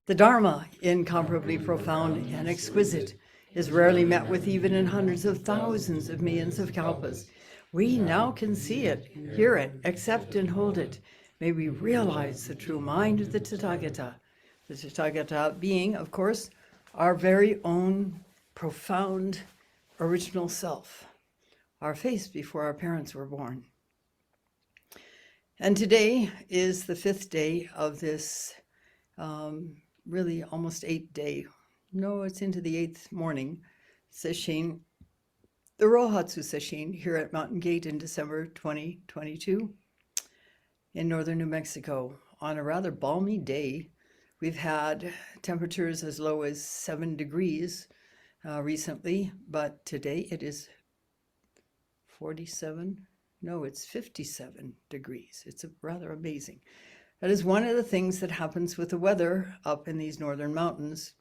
The Dharma, incomparably profound and exquisite, is rarely met with even in hundreds of thousands of millions of kalpas. We now can see it, hear it, accept and hold it. May we realize the true mind of the Tathagata being, of course, our very own profound original self, our face before our parents were born. And today is the 5th day of this really almost 8-day, no, it's into the 8th morning sesshin, the Rohatsu sesshin here at Mountain Gate in December 2022 in northern New Mexico. On a rather balmy day, we've had temperatures as low as 7 degrees recently, but today it is 47, no, it's 57 degrees. It's rather amazing. That is one of the things that happens with the weather up in these northern mountains.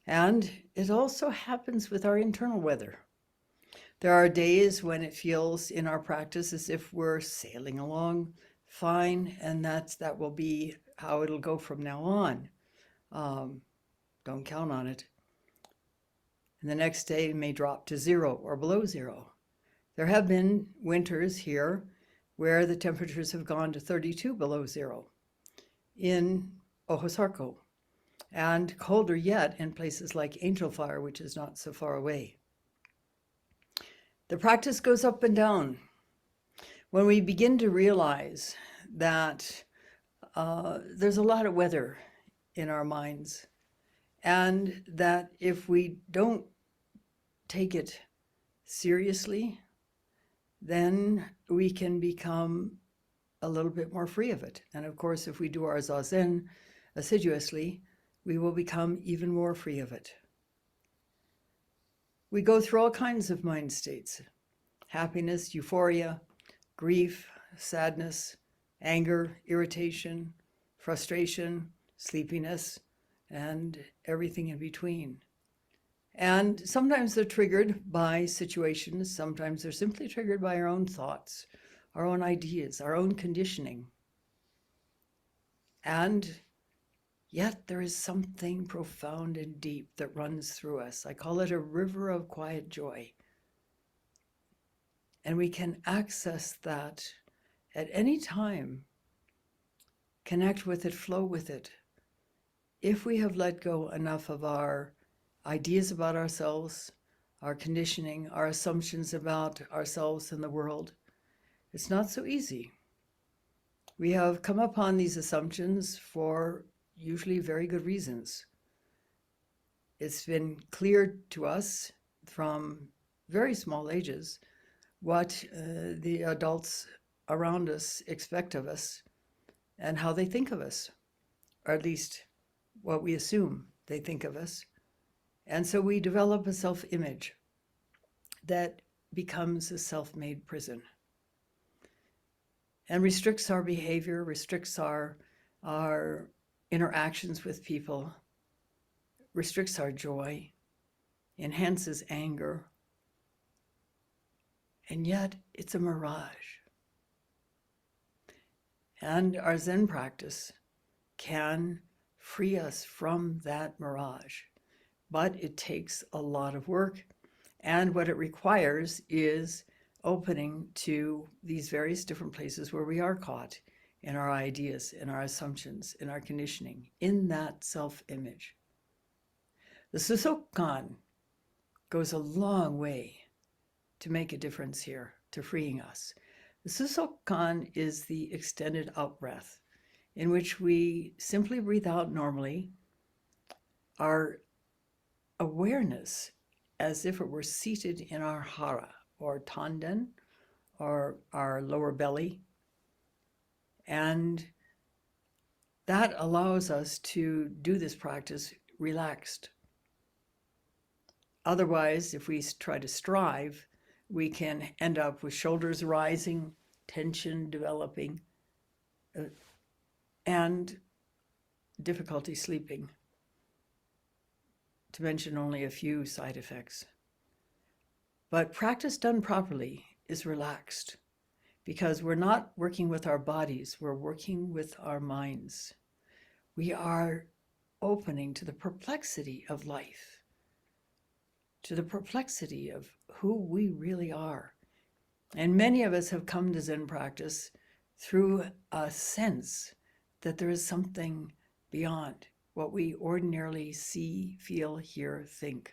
And it also happens with our internal weather. There are days when it feels in our practice as if we're sailing along fine, and that will be how it'll go from now on. Don't count on it. And the next day it may drop to 0 or below 0. There have been winters here where the temperatures have gone to 32 below 0 in Ohosarko, and colder yet in places like Angel Fire, which is not so far away. The practice goes up and down. When we begin to realize that there's a lot of weather in our minds, and that if we don't take it seriously, then we can become a little bit more free of it. And of course, if we do our zazen assiduously, we will become even more free of it. We go through all kinds of mind states: happiness, euphoria, grief, sadness, anger, irritation, frustration, sleepiness, and everything in between. And sometimes they're triggered by situations, sometimes they're simply triggered by our own thoughts, our own ideas, our own conditioning. And yet there is something profound and deep that runs through us. I call it a river of quiet joy. And we can access that at any time, connect with it, flow with it, if we have let go enough of our ideas about ourselves, our conditioning, our assumptions about ourselves and the world. It's not so easy. We have come upon these assumptions for usually very good reasons. It's been clear to us from very small ages what the adults around us expect of us and how they think of us, or at least what we assume they think of us. And so we develop a self-image that becomes a self-made prison and restricts our behavior, restricts our interactions with people, restricts our joy, enhances anger. And yet it's a mirage. And our Zen practice can free us from that mirage. But it takes a lot of work, and what it requires is opening to these various different places where we are caught in our ideas, in our assumptions, in our conditioning, in that self-image. The Susokan goes a long way to make a difference here, to freeing us. The Susokan is the extended out-breath, in which we simply breathe out normally, our awareness as if it were seated in our hara, or tanden, or our lower belly. And that allows us to do this practice relaxed. Otherwise, if we try to strive, we can end up with shoulders rising, tension developing, and difficulty sleeping, to mention only a few side effects. But practice done properly is relaxed, because we're not working with our bodies, we're working with our minds. We are opening to the perplexity of life, to the perplexity of who we really are. And many of us have come to Zen practice through a sense that there is something beyond what we ordinarily see, feel, hear, think.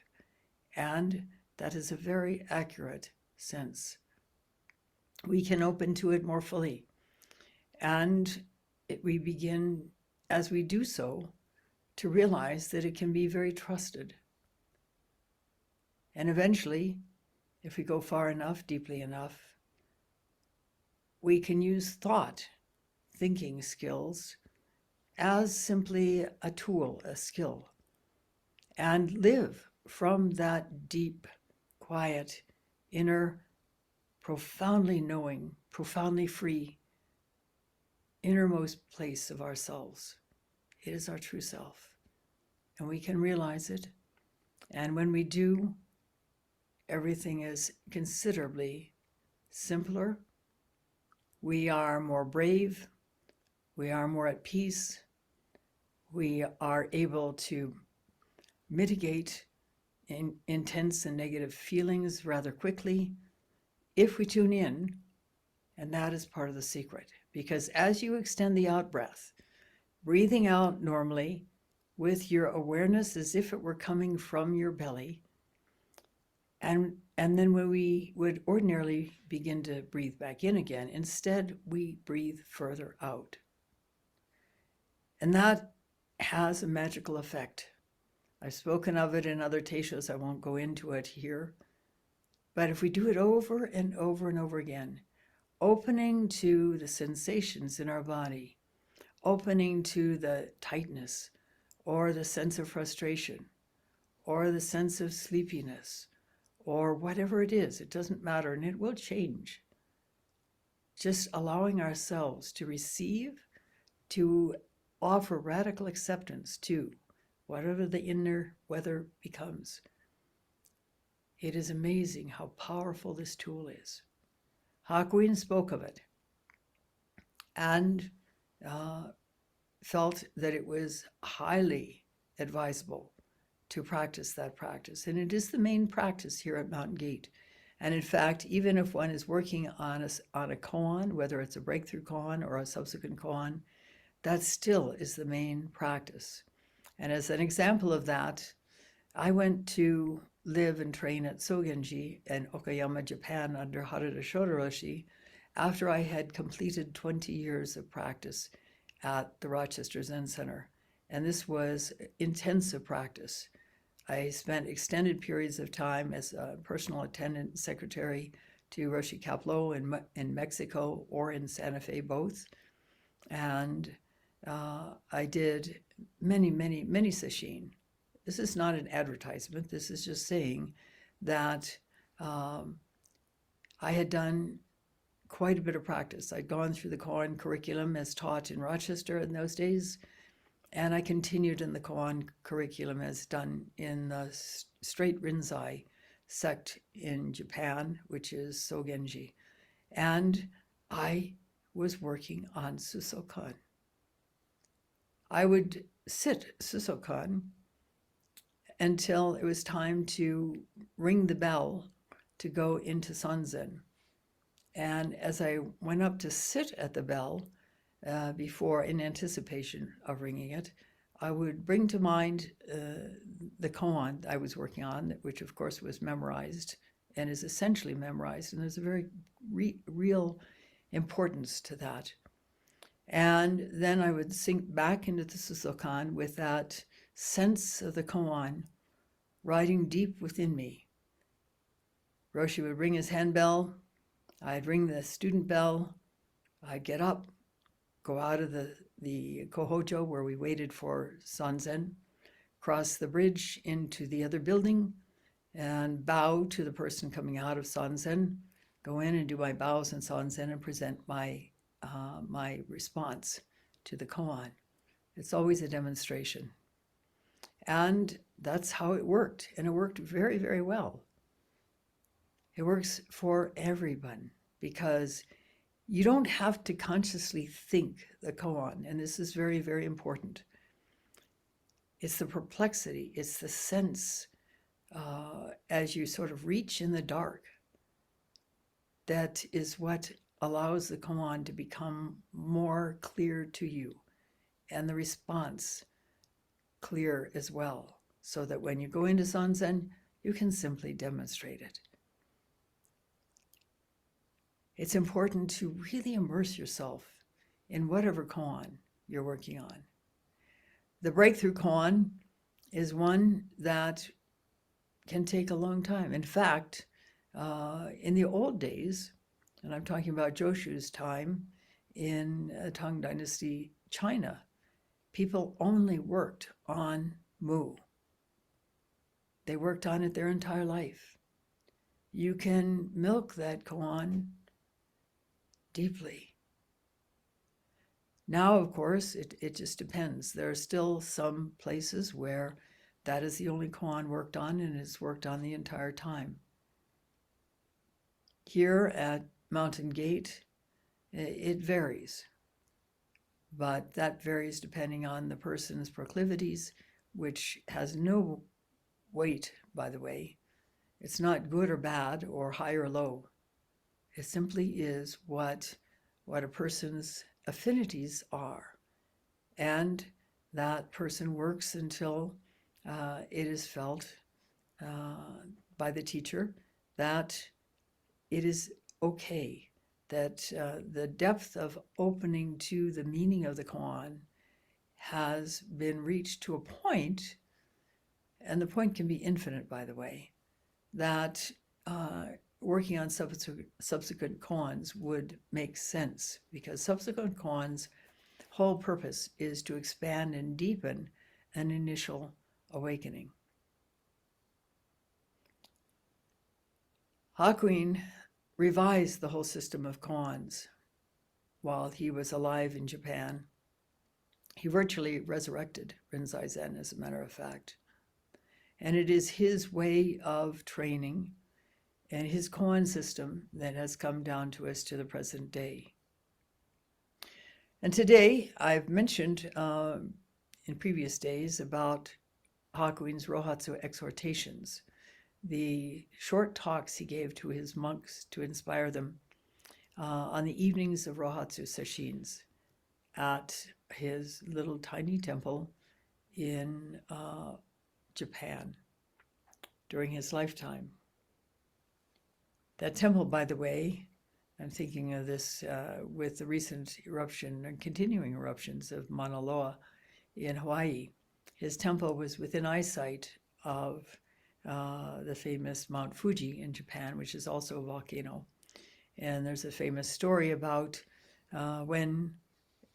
And that is a very accurate sense. We can open to it more fully. And we begin, as we do so, to realize that it can be very trusted. And eventually, if we go far enough, deeply enough, we can use thinking skills, as simply a tool, a skill, and live from that deep, quiet, inner, profoundly knowing, profoundly free, innermost place of ourselves. It is our true self, and we can realize it. And when we do, everything is considerably simpler. We are more brave. We are more at peace. We are able to mitigate intense and negative feelings rather quickly if we tune in, and that is part of the secret. Because as you extend the out breath, breathing out normally with your awareness as if it were coming from your belly, and then when we would ordinarily begin to breathe back in again, instead we breathe further out. And that has a magical effect. I've spoken of it in other teishos. I won't go into it here. But if we do it over and over and over again, opening to the sensations in our body, opening to the tightness or the sense of frustration or the sense of sleepiness or whatever it is, it doesn't matter, and it will change. Just allowing ourselves to receive, to offer radical acceptance to whatever the inner weather becomes. It is amazing how powerful this tool is. Hakuin spoke of it and felt that it was highly advisable to practice that practice. And it is the main practice here at Mountain Gate. And in fact, even if one is working on a koan, whether it's a breakthrough koan or a subsequent koan, that still is the main practice. And as an example of that, I went to live and train at Sogenji in Okayama, Japan under Mitra-roshi after I had completed 20 years of practice at the Rochester Zen Center. And this was intensive practice. I spent extended periods of time as a personal attendant and secretary to Roshi Kaplo in Mexico or in Santa Fe, both. And I did many sesshin. This is not an advertisement. This is just saying that I had done quite a bit of practice. I'd gone through the koan curriculum as taught in Rochester in those days, and I continued in the koan curriculum as done in the straight Rinzai sect in Japan, which is Sogenji. And I was working on Susokan. I would sit Susokan until it was time to ring the bell to go into Sanzen. And as I went up to sit at the bell, before, in anticipation of ringing it, I would bring to mind the koan I was working on, which of course was memorized and is essentially memorized, and there's a very real importance to that. And then I would sink back into the Susokan with that sense of the koan riding deep within me. Roshi would ring his handbell, I'd ring the student bell, I'd get up, go out of the kohojo where we waited for Sanzen, cross the bridge into the other building, and bow to the person coming out of Sanzen, go in and do my bows in Sanzen and present my response to the koan. It's always a demonstration. And that's how it worked. And it worked very, very well. It works for everyone because you don't have to consciously think the koan. And this is very, very important. It's the perplexity. It's the sense as you sort of reach in the dark. That is what allows the koan to become more clear to you, and the response clear as well, so that when you go into Sanzen, you can simply demonstrate it. It's important to really immerse yourself in whatever koan you're working on. The breakthrough koan is one that can take a long time. In fact, in the old days, and I'm talking about Joshu's time in Tang Dynasty China, people only worked on Mu. They worked on it their entire life. You can milk that koan deeply. Now, of course, it just depends. There are still some places where that is the only koan worked on, and it's worked on the entire time. Here at Mountain Gate, it varies, but that varies depending on the person's proclivities, which has no weight, by the way. It's not good or bad or high or low. It simply is what a person's affinities are. And that person works until it is felt by the teacher that it is okay, that the depth of opening to the meaning of the koan has been reached to a point, and the point can be infinite, by the way, that working on subsequent koans would make sense, because subsequent koans' whole purpose is to expand and deepen an initial awakening. Hakuin revised the whole system of koans while he was alive in Japan. He virtually resurrected Rinzai Zen, as a matter of fact. And it is his way of training and his koan system that has come down to us to the present day. And today, I've mentioned in previous days about Hakuin's Rohatsu Exhortations, the short talks he gave to his monks to inspire them on the evenings of Rohatsu Sesshin at his little tiny temple in Japan during his lifetime. That temple, by the way, I'm thinking of this with the recent eruption and continuing eruptions of Mauna Loa in Hawaii. His temple was within eyesight of the famous Mount Fuji in Japan, which is also a volcano. And there's a famous story about when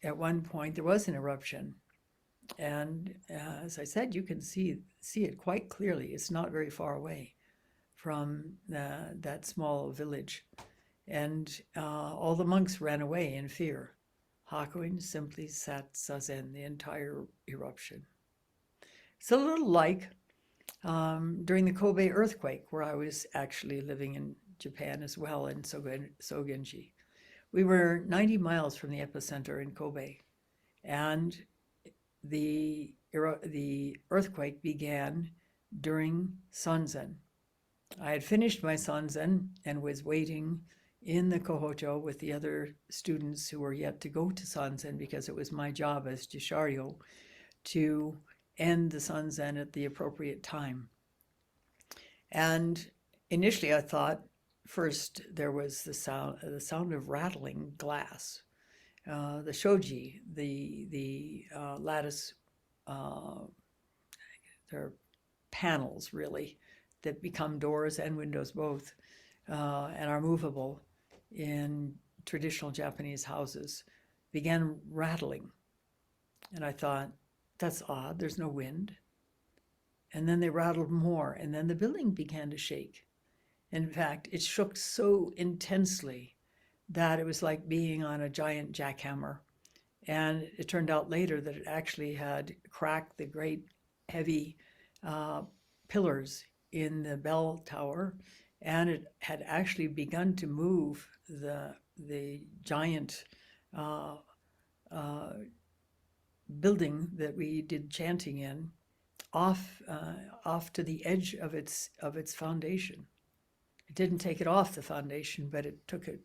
at one point there was an eruption. And as I said, you can see it quite clearly. It's not very far away from that small village. And all the monks ran away in fear. Hakuin simply sat zazen the entire eruption. It's a little like during the Kobe earthquake, where I was actually living in Japan as well, in Sogenji. We were 90 miles from the epicenter in Kobe, and the earthquake began during Sanzen. I had finished my Sanzen and was waiting in the Kohocho with the other students who were yet to go to Sanzen, because it was my job as Jisharyo to end the Sanzen at the appropriate time. And initially I thought, first there was the sound of rattling glass. The shoji, the lattice, they're panels really, that become doors and windows both, and are movable in traditional Japanese houses, began rattling. And I thought, that's odd, there's no wind. And then they rattled more, and then the building began to shake. In fact, it shook so intensely that it was like being on a giant jackhammer. And it turned out later that it actually had cracked the great heavy pillars in the bell tower, and it had actually begun to move the giant building that we did chanting in. off to the edge of its foundation. It didn't take it off the foundation, but it took it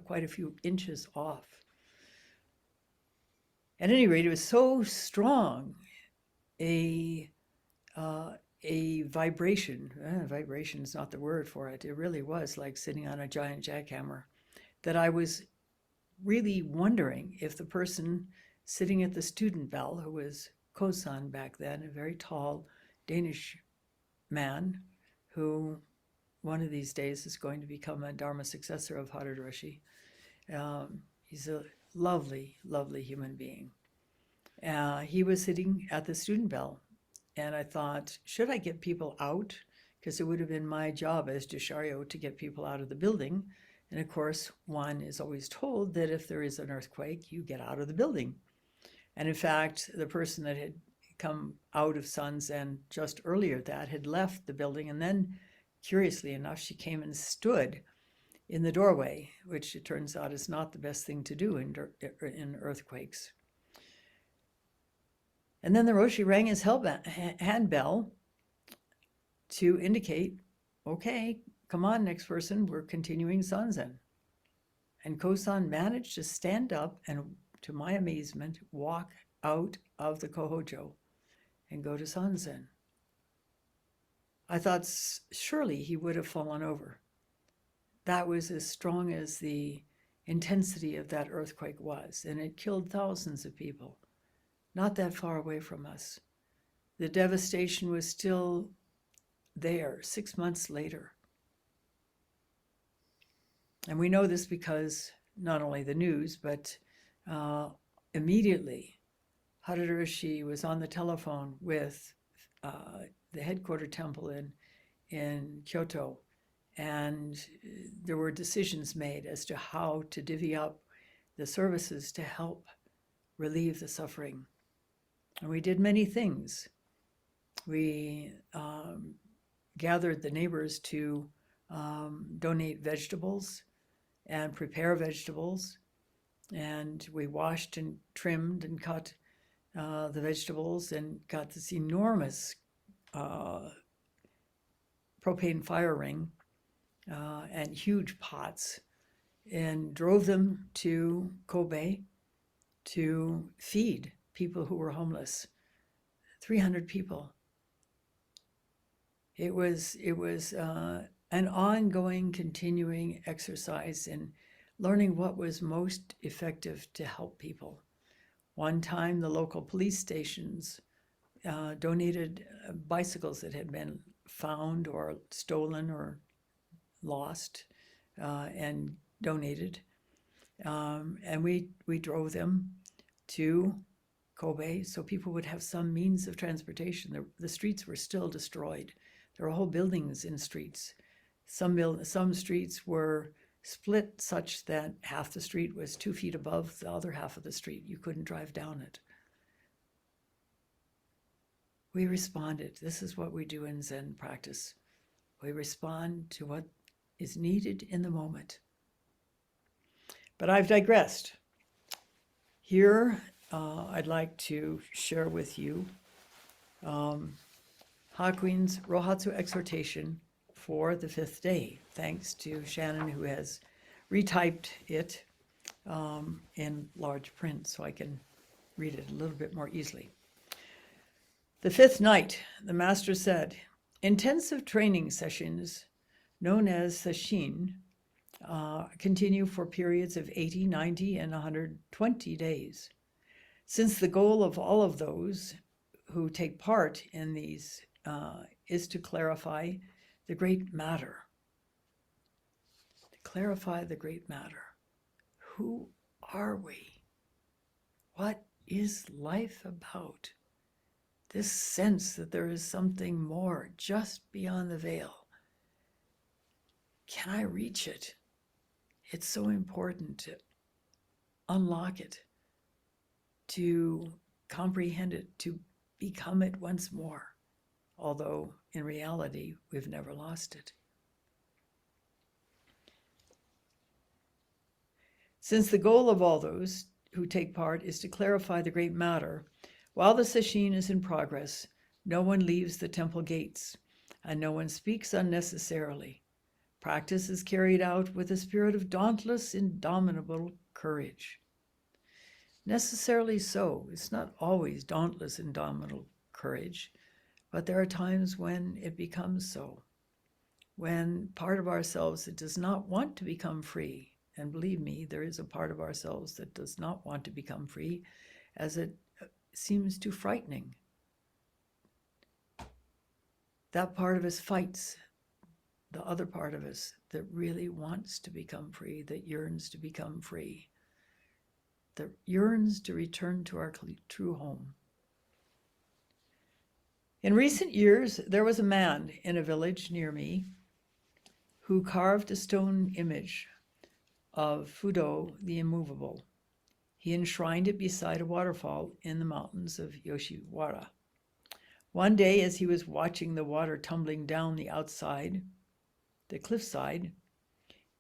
quite a few inches off. At any rate, it was so strong a vibration. Vibration is not the word for it. It really was like sitting on a giant jackhammer, that I was really wondering if the person sitting at the student bell, who was Kosan back then, a very tall Danish man who one of these days is going to become a Dharma successor of Mitra-roshi. He's a lovely, lovely human being. He was sitting at the student bell, and I thought, should I get people out? Because it would have been my job as Deshario to get people out of the building. And of course, one is always told that if there is an earthquake, you get out of the building. And in fact, the person that had come out of Sanzen just earlier that had left the building, and then, curiously enough, she came and stood in the doorway, which it turns out is not the best thing to do in earthquakes. And then the Roshi rang his handbell to indicate, okay, come on, next person, we're continuing Sanzen. And Kosan managed to stand up and, to my amazement, walk out of the Kohojo and go to Sanzen. I thought surely he would have fallen over. That was as strong as the intensity of that earthquake was, and it killed thousands of people, not that far away from us. The devastation was still there 6 months later. And we know this because not only the news, but immediately Mitra-roshi was on the telephone with the headquarter temple in Kyoto, and there were decisions made as to how to divvy up the services to help relieve the suffering. And we did many things. We gathered the neighbors to donate vegetables and prepare vegetables, and we washed and trimmed and cut the vegetables and got this enormous propane fire ring and huge pots, and drove them to Kobe to feed people who were homeless. 300 people. It was an ongoing, continuing exercise in learning what was most effective to help people. One time, the local police stations donated bicycles that had been found or stolen or lost, and donated. And we drove them to Kobe so people would have some means of transportation. The streets were still destroyed. There were whole buildings in streets. Some streets were split such that half the street was 2 feet above the other half of the street. You couldn't drive down it. We responded. This is what we do in Zen practice. We respond to what is needed in the moment. But I've digressed. Here, I'd like to share with you Hakuin's Rohatsu Exhortation for the 5th day, thanks to Shannon, who has retyped it in large print so I can read it a little bit more easily. The 5th night, the master said, intensive training sessions known as sesshin continue for periods of 80, 90, and 120 days. Since the goal of all of those who take part in these is to clarify the great matter. To clarify the great matter. Who are we? What is life about? This sense that there is something more just beyond the veil. Can I reach it? It's so important to unlock it, to comprehend it, to become it once more, although in reality, we've never lost it. Since the goal of all those who take part is to clarify the great matter, while the sesshin is in progress, No one leaves the temple gates, and no one speaks unnecessarily. Practice is carried out with a spirit of dauntless, indomitable courage. Necessarily so. It's not always dauntless, indomitable courage, but there are times when it becomes so. When part of ourselves that does not want to become free, and believe me, there is a part of ourselves that does not want to become free, as it seems too frightening. That part of us fights the other part of us that really wants to become free, that yearns to become free, that yearns to return to our true home. In recent years, there was a man in a village near me who carved a stone image of Fudo, the immovable. He enshrined it beside a waterfall in the mountains of Yoshiwara. One day, as he was watching the water tumbling down the cliffside,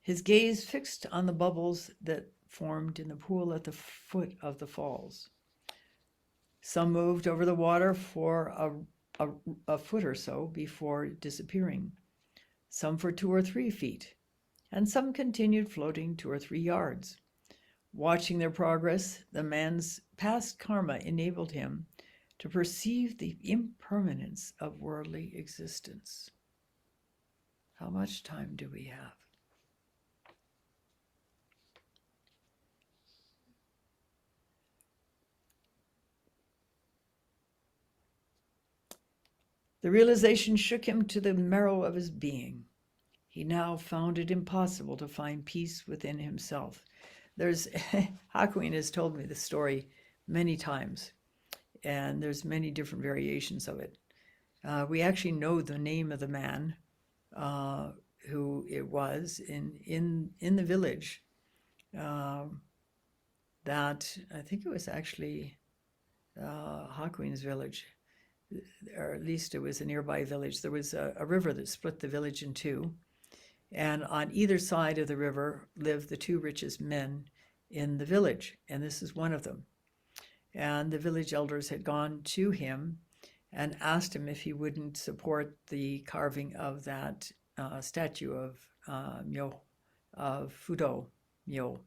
his gaze fixed on the bubbles that formed in the pool at the foot of the falls. Some moved over the water for a foot or so before disappearing, some for 2 or 3 feet, and some continued floating 2 or 3 yards. Watching their progress, the man's past karma enabled him to perceive the impermanence of worldly existence. How much time do we have? The realization shook him to the marrow of his being. He now found it impossible to find peace within himself. Hakuin has told me the story many times, and there's many different variations of it. We actually know the name of the man who it was in the village. That I think it was actually Hakuin's village, or at least it was a nearby village. There was a river that split the village in two, and on either side of the river lived the 2 richest men in the village, and this is one of them. And the village elders had gone to him and asked him if he wouldn't support the carving of that statue of Fudo Myo,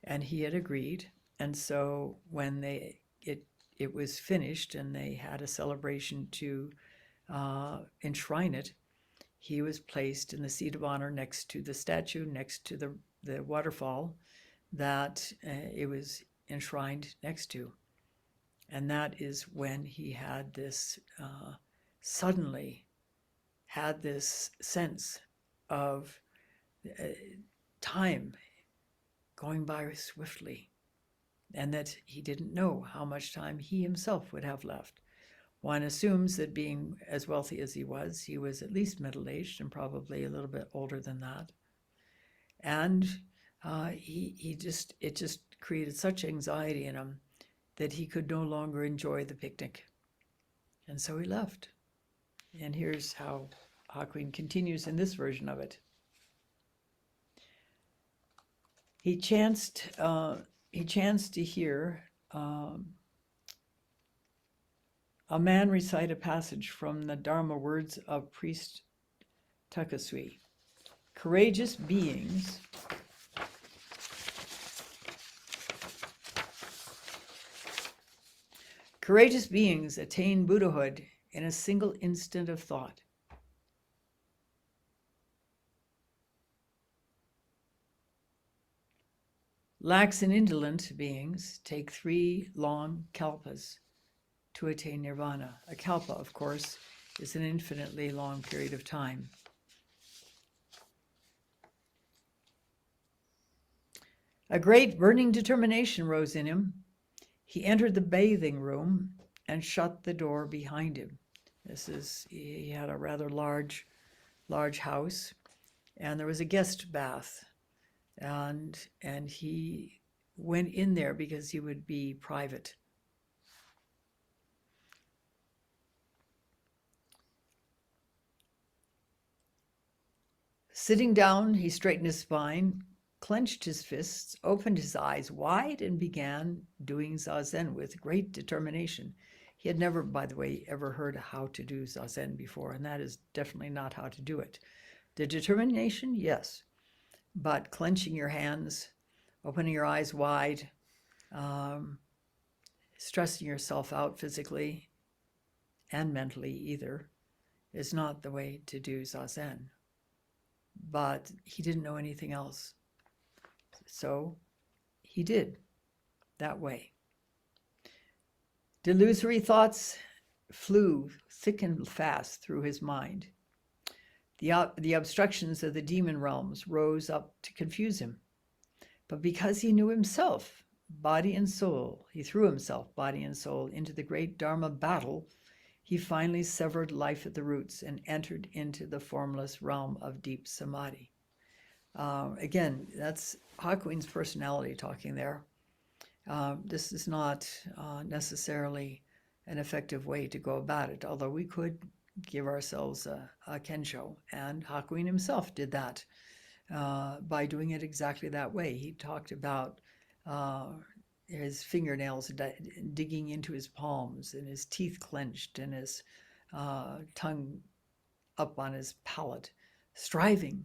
and he had agreed. And so when it was finished and they had a celebration to enshrine it, he was placed in the seat of honor next to the statue, next to the waterfall that it was enshrined next to. And that is when he had this, suddenly had this sense of time going by swiftly, and that he didn't know how much time he himself would have left. One assumes that being as wealthy as he was at least middle-aged and probably a little bit older than that. And it just created such anxiety in him that he could no longer enjoy the picnic. And so he left. And here's how Hakuin continues in this version of it. He chanced to hear a man recite a passage from the Dharma words of priest Takasui. Courageous beings attain Buddhahood in a single instant of thought. Lax and indolent beings take 3 long kalpas to attain nirvana. A kalpa, of course, is an infinitely long period of time. A great burning determination rose in him. He entered the bathing room and shut the door behind him. He had a rather large house, and there was a guest bath, and he went in there because he would be private. Sitting down, he straightened his spine, clenched his fists, opened his eyes wide, and began doing zazen with great determination. He had never, by the way, ever heard how to do Zazen before, and that is definitely not how to do it. The determination, yes, but clenching your hands, opening your eyes wide, stressing yourself out physically and mentally either, is not the way to do Zazen. But he didn't know anything else. So he did that way. Delusory thoughts flew thick and fast through his mind. The obstructions of the demon realms rose up to confuse him. But because he knew himself, body and soul, he threw himself, body and soul, into the great Dharma battle. He finally severed life at the roots and entered into the formless realm of deep samadhi. Again, that's Hakuin's personality talking there. This is not necessarily an effective way to go about it, although we could give ourselves a kensho, and Hakuin himself did that by doing it exactly that way. He talked about his fingernails digging into his palms and his teeth clenched and his tongue up on his palate, striving.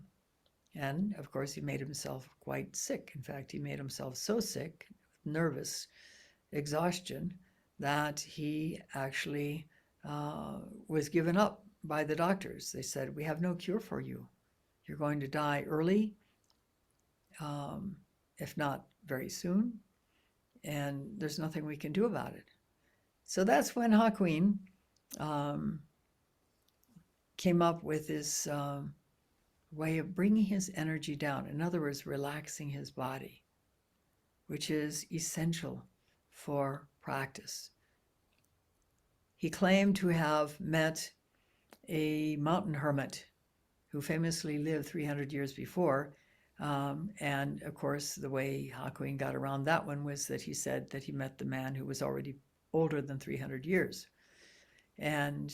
And of course, he made himself quite sick. In fact, he made himself so sick, nervous exhaustion, that he actually was given up by the doctors. They said, "We have no cure for you. You're going to die early, if not very soon, and there's nothing we can do about it." So that's when Hakuin came up with this way of bringing his energy down. In other words, relaxing his body, which is essential for practice. He claimed to have met a mountain hermit who famously lived 300 years before. And of course, the way Hakuin got around that one was that he said that he met the man who was already older than 300 years. And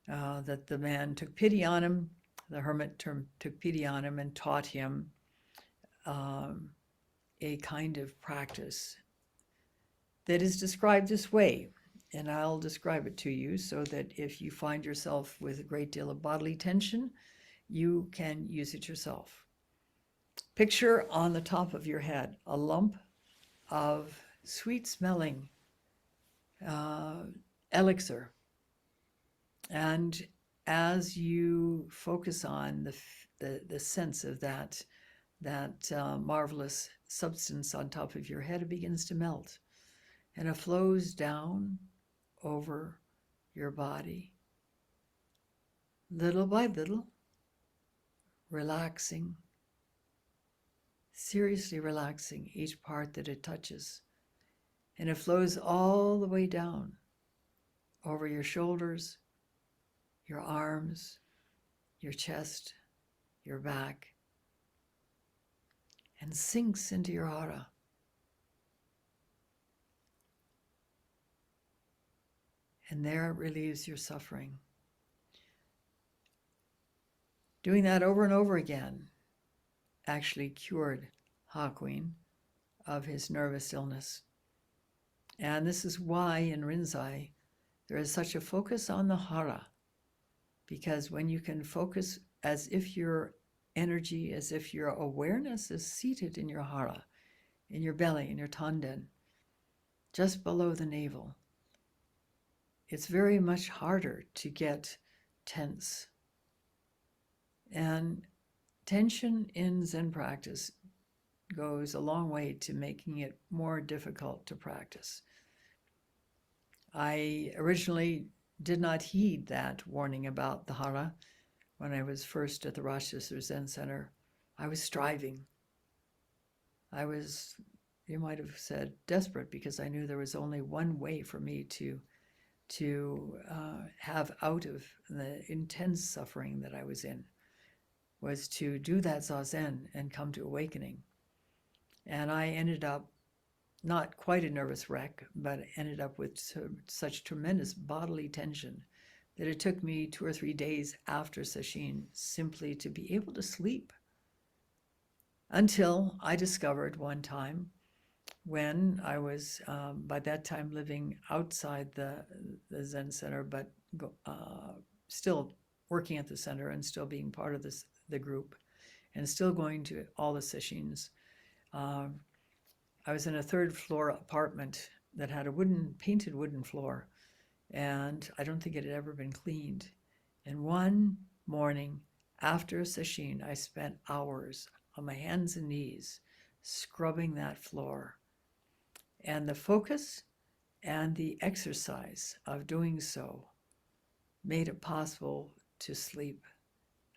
that the man took pity on him, the hermit took pity on him and taught him a kind of practice that is described this way. And I'll describe it to you so that if you find yourself with a great deal of bodily tension, you can use it yourself. Picture on the top of your head a lump of sweet-smelling elixir. And as you focus on the sense of that marvelous substance on top of your head, it begins to melt. And it flows down over your body, little by little, relaxing, seriously relaxing each part that it touches. And it flows all the way down over your shoulders, your arms, your chest, your back, and sinks into your hara. And there it relieves your suffering. Doing that over and over again actually cured Hakuin of his nervous illness. And this is why in Rinzai there is such a focus on the hara, because when you can focus as if your energy, as if your awareness is seated in your hara, in your belly, in your tanden, just below the navel, it's very much harder to get tense. And tension in Zen practice goes a long way to making it more difficult to practice. I originally did not heed that warning about the hara when I was first at the Rochester Zen Center. I was striving. I was, you might have said, desperate, because I knew there was only one way for me to have out of the intense suffering that I was in, was to do that zazen and come to awakening. And I ended up not quite a nervous wreck, but ended up with such tremendous bodily tension that it took me 2 or 3 days after sesshin simply to be able to sleep, until I discovered one time when I was by that time living outside the Zen center, but still working at the center and still being part of the group and still going to all the sessions. I was in a third floor apartment that had a painted wooden floor, and I don't think it had ever been cleaned. And one morning after a session, I spent hours on my hands and knees scrubbing that floor. And the focus and the exercise of doing so made it possible to sleep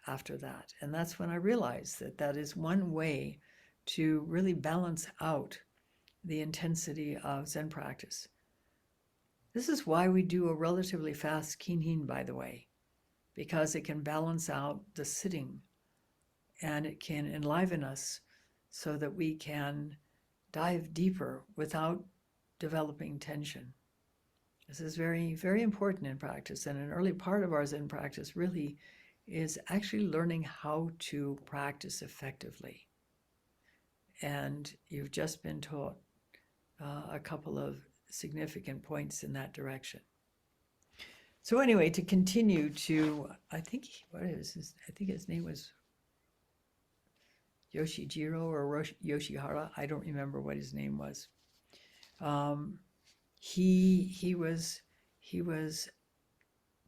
after that. And that's when I realized that that is one way to really balance out the intensity of Zen practice. This is why we do a relatively fast kinhin, by the way, because it can balance out the sitting and it can enliven us so that we can dive deeper without developing tension. This is very, very important in practice, and an early part of our Zen practice really is actually learning how to practice effectively. And you've just been taught a couple of significant points in that direction. So anyway, to continue to, I think his name was Yoshijiro or Yoshihara. I don't remember what his name was. He was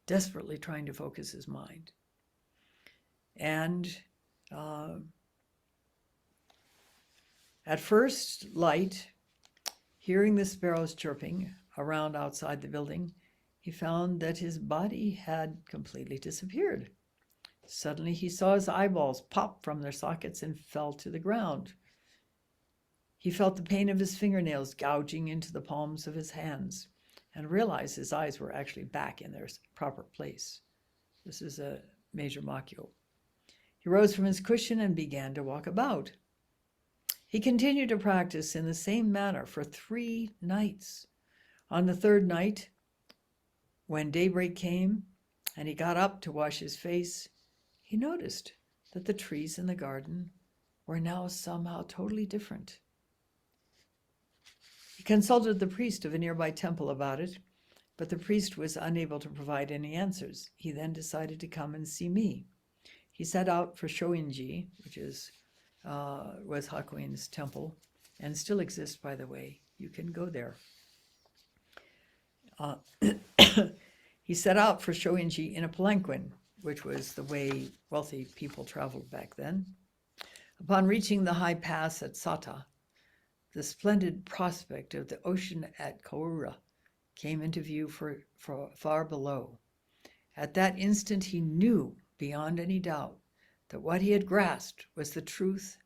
desperately trying to focus his mind. And at first light, hearing the sparrows chirping around outside the building, he found that his body had completely disappeared. Suddenly he saw his eyeballs pop from their sockets and fell to the ground. He felt the pain of his fingernails gouging into the palms of his hands and realized his eyes were actually back in their proper place. This is a major makyo. He rose from his cushion and began to walk about. He continued to practice in the same manner for 3 nights. On the 3rd night, when daybreak came and he got up to wash his face, he noticed that the trees in the garden were now somehow totally different. He consulted the priest of a nearby temple about it, but the priest was unable to provide any answers. He then decided to come and see me. He set out for Shoinji, which was Hakuin's temple, and still exists, by the way. You can go there. He set out for Shoinji in a palanquin, which was the way wealthy people traveled back then. Upon reaching the high pass at Sata, the splendid prospect of the ocean at Kaura came into view far below. At that instant, he knew beyond any doubt that what he had grasped was the truth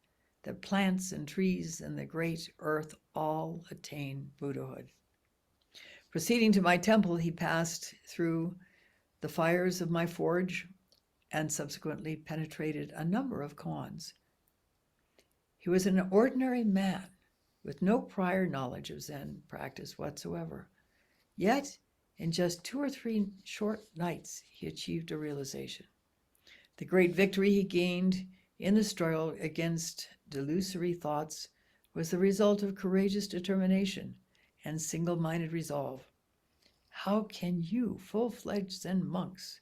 that plants and trees and the great earth all attain Buddhahood. Proceeding to my temple, he passed through the fires of my forge and subsequently penetrated a number of koans. He was an ordinary man with no prior knowledge of Zen practice whatsoever. Yet, in just 2 or 3 short nights, he achieved a realization. The great victory he gained in the struggle against delusory thoughts was the result of courageous determination and single-minded resolve. How can you, full-fledged Zen monks,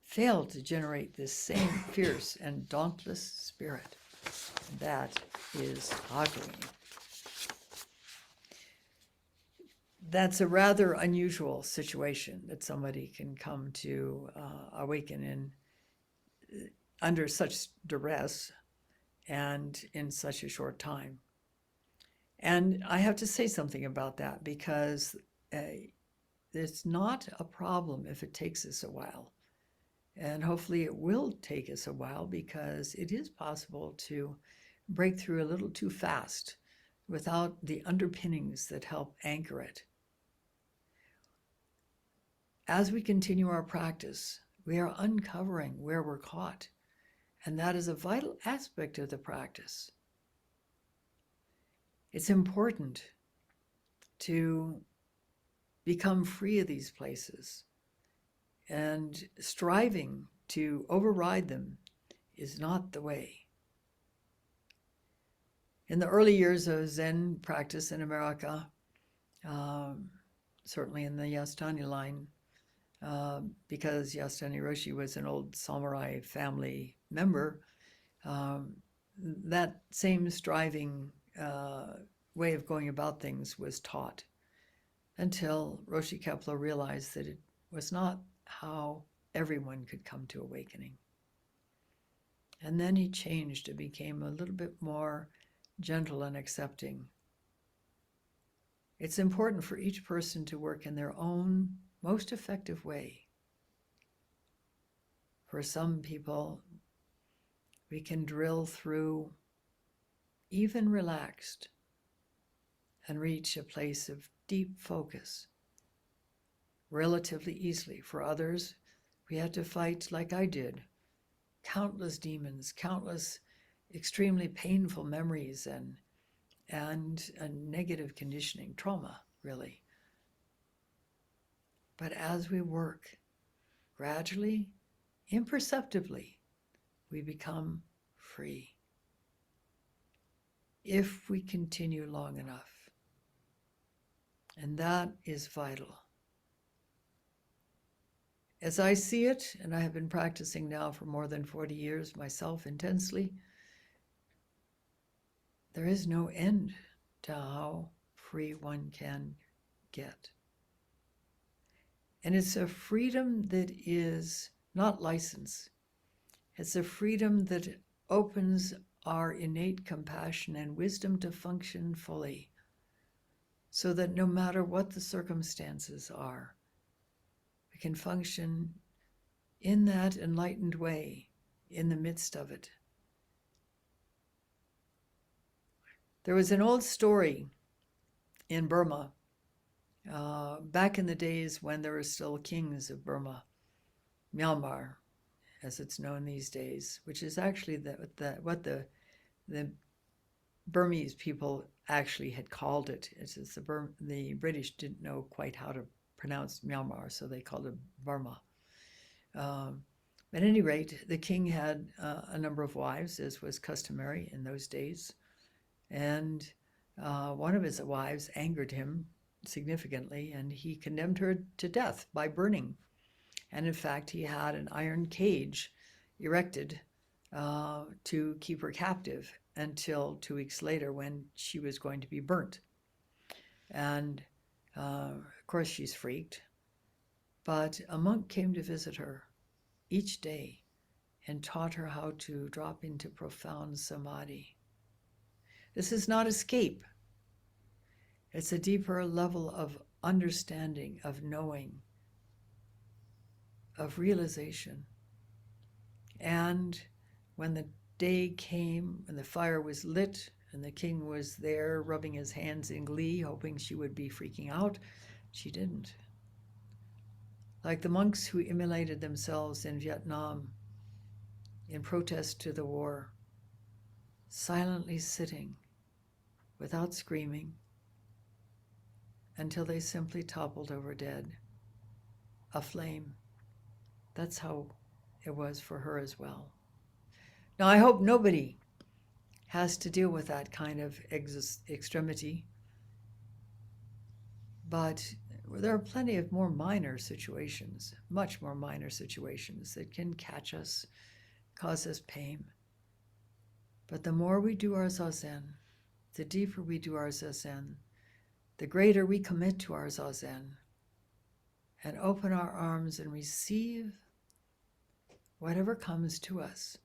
fail to generate this same fierce and dauntless spirit? That is Hakuin. That's a rather unusual situation that somebody can come to awaken in under such duress and in such a short time. And I have to say something about that, because it's not a problem if it takes us a while. And hopefully it will take us a while, because it is possible to break through a little too fast without the underpinnings that help anchor it. As we continue our practice, we are uncovering where we're caught, and that is a vital aspect of the practice. It's important to become free of these places, and striving to override them is not the way. In the early years of Zen practice in America, certainly in the Yasutani line, because Mitra-roshi was an old samurai family member, that same striving way of going about things was taught until Roshi Kepler realized that it was not how everyone could come to awakening. And then he changed and became a little bit more gentle and accepting. It's important for each person to work in their own most effective way. For some people, we can drill through even relaxed and reach a place of deep focus relatively easily. For others, we had to fight, like I did, countless demons, countless extremely painful memories and a negative conditioning, trauma, really. But as we work, gradually, imperceptibly, we become free. If we continue long enough. And that is vital. As I see it, and I have been practicing now for more than 40 years myself intensely, there is no end to how free one can get. And it's a freedom that is not license. It's a freedom that opens our innate compassion and wisdom to function fully, so that no matter what the circumstances are, we can function in that enlightened way in the midst of it. There was an old story in Burma, back in the days when there were still kings of Burma, Myanmar, as it's known these days, which is actually what the Burmese people actually had called it. It's just the British didn't know quite how to pronounce Myanmar, so they called it Burma. At any rate, the king had a number of wives, as was customary in those days, and one of his wives angered him significantly, and he condemned her to death by burning. And in fact, he had an iron cage erected to keep her captive until 2 weeks later when she was going to be burnt. And of course she's freaked, but a monk came to visit her each day and taught her how to drop into profound samadhi. This is not escape. It's a deeper level of understanding, of knowing, of realization. And when the day came, when the fire was lit, and the king was there rubbing his hands in glee, hoping she would be freaking out, she didn't. Like the monks who immolated themselves in Vietnam in protest to the war, silently sitting without screaming until they simply toppled over dead, aflame. That's how it was for her as well. Now, I hope nobody has to deal with that kind of extremity, but there are plenty of more minor situations, much more minor situations that can catch us, cause us pain. But the more we do our zazen, the deeper we do our zazen, the greater we commit to our zazen and open our arms and receive whatever comes to us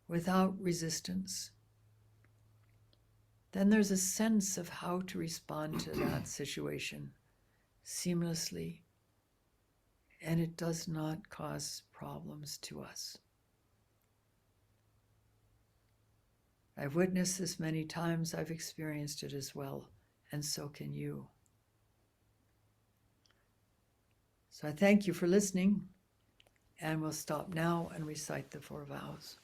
without resistance, then there's a sense of how to respond to that situation seamlessly, and it does not cause problems to us. I've witnessed this many times. I've experienced it as well, and so can you. So I thank you for listening, and we'll stop now and recite the 4 vows.